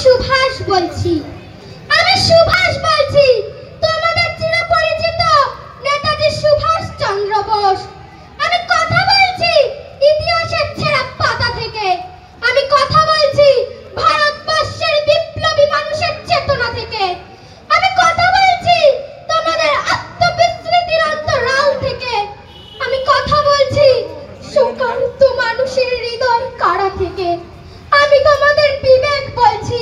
সুভাষ বলছি। আমি সুভাষ বলছি, তোমাদের চিরপরিচিত নেতাজি সুভাষ চন্দ্র বোস। আমি কথা বলছি ইতিহাসের ছেঁড়া পাতা থেকে। আমি কথা বলছি ভারতবর্ষের বিপ্লবী মানুষের চেতনা থেকে। আমি কথা বলছি তোমাদের আত্মবিস্মৃতির অন্তরাল থেকে। আমি কথা বলছি শোকার্ত মানুষের হৃদয় কারা থেকে। আমি তোমাদের বিবেক বলছি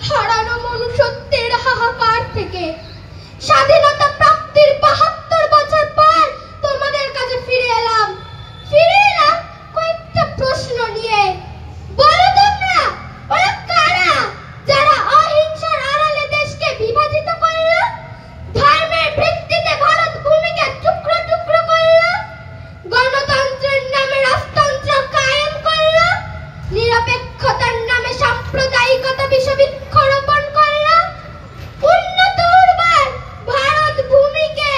হারানো মনুষ্যত্বের হাহাকার থেকে। স্বাধীনতা প্রাপ্তির ৭২ বছর পর তোমাদের কাছে ফিরে এলাম কয়েকটা প্রশ্ন নিয়ে। বলো তোমরা ওরা কারা যারা অহিংসার আড়ালে দেশকে বিভাজিত করলো, ধর্মের ভিত্তিতে ভারত ভূমিকে টুকরো টুকরো করলো, গণতন্ত্রের নামে রাজতন্ত্র কায়েম করলো, নিরপেক্ষতার নামে সাম্প্রদায়িকতা বিষবৃক্ষরোপণ করলো, উন্নত উর্বর ভারত ভূমিকে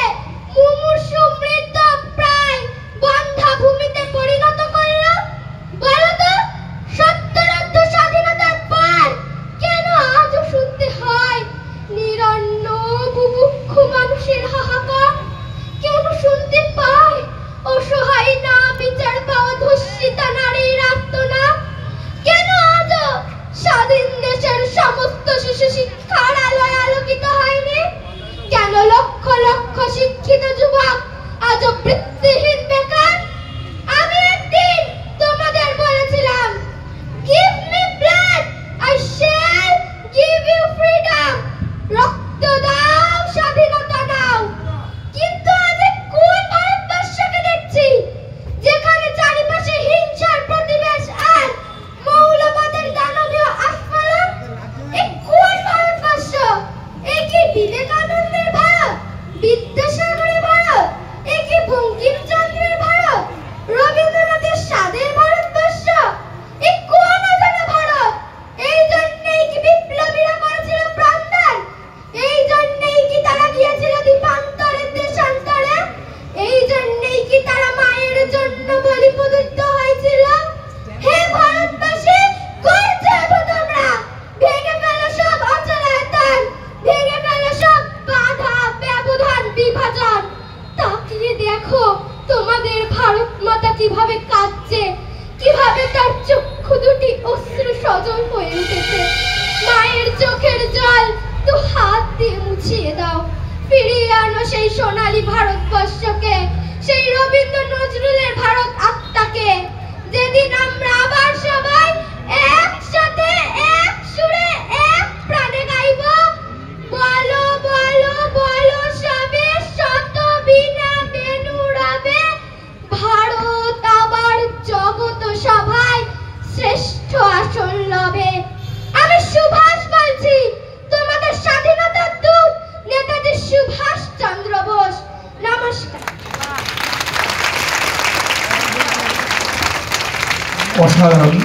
মুমূর্ষু মৃত প্রায় বন্ধ্যা ভূমিতে পরিণত করলো। বলো তো ৭০ স্বাধীনতার পর কেন আজও শুনতে হয় নিরন্ন বুভুক্ষু মানুষের হাহাকার? কেন শুনতে পায় অসহায় না বিচার পাওয়া ধর্ষিতা নারীর আর্তনাদ? কেন আজও স্বাধীন দেশের সমস্ত শিশু শিক্ষার আলোয় আলোকিত হয়নি? কেন লক্ষ লক্ষ শিক্ষিত যুবক আজও বৃত্তিহীন বেকার? আমি একদিন তোমাদের বলেছিলাম, give me blood I shall give you freedom. রক্ত দাও, স্বাধীনতা দাও। কিন্তু আজ কোন ভারতবর্ষকে দেখছি যেখানে চারিপাশে হিংসার প্রতিবেশ আর মৌলবাদের দানবীয় আস্ফালন? এই কোন ভারতবর্ষ? এই কি বিবেকানন্দের ভারত, বিদ্যাসাগরের ভারত? এই কি বঙ্কিমচন্দ্রের ভারত, রবীন্দ্রনাথের স্বাদের ভারতবর্ষ? এই কোন অজানা ভারত? এই জন্যই কি বিপ্লবীরা করেছিল প্রাণদান? এই জন্যই কি তারা গিয়েছিল দ্বীপান্তরের দেশান্তরে? এই জন্যই কি তারা মায়ের জন্য বলিপ্রদত্ত হয়েছিল? হে ভারতবাসী, গর্জে ওঠো তোমরা! ভেঙে ফেলো সব অচলায়তন, ভেঙে ফেলো সব বাধা ব্যবধান বিভাজন। তাকিয়ে দেখো তোমাদের ভারত মাতা কিভাবে কাঁদছে, কিভাবে তার চক্ষু দুটি অশ্রু সজল হয়ে উঠেছে। মায়ের চোখের জল তো হাত দিয়ে মুছিয়ে দাও। ফিরিয়ে আনো সেই সোনালী ভারতবর্ষকে, সেই রবীন্দ্র নজরুলের ভারত আত্মাকে, যেদিন আমরা আবার সবাই একসাথে এক সুরে এক প্রাণে গাইব, বলো বলো বলো সবে শত বীণা বেণু রবে, ভারত আবার জগত সভায় শ্রেষ্ঠ আসন লবে। আমি সুভাষ বলছি, তোমাদের স্বাধীনতার দূত নেতাজি সুভাষ চন্দ্র বোস। নমস্কার। অসাধারণ।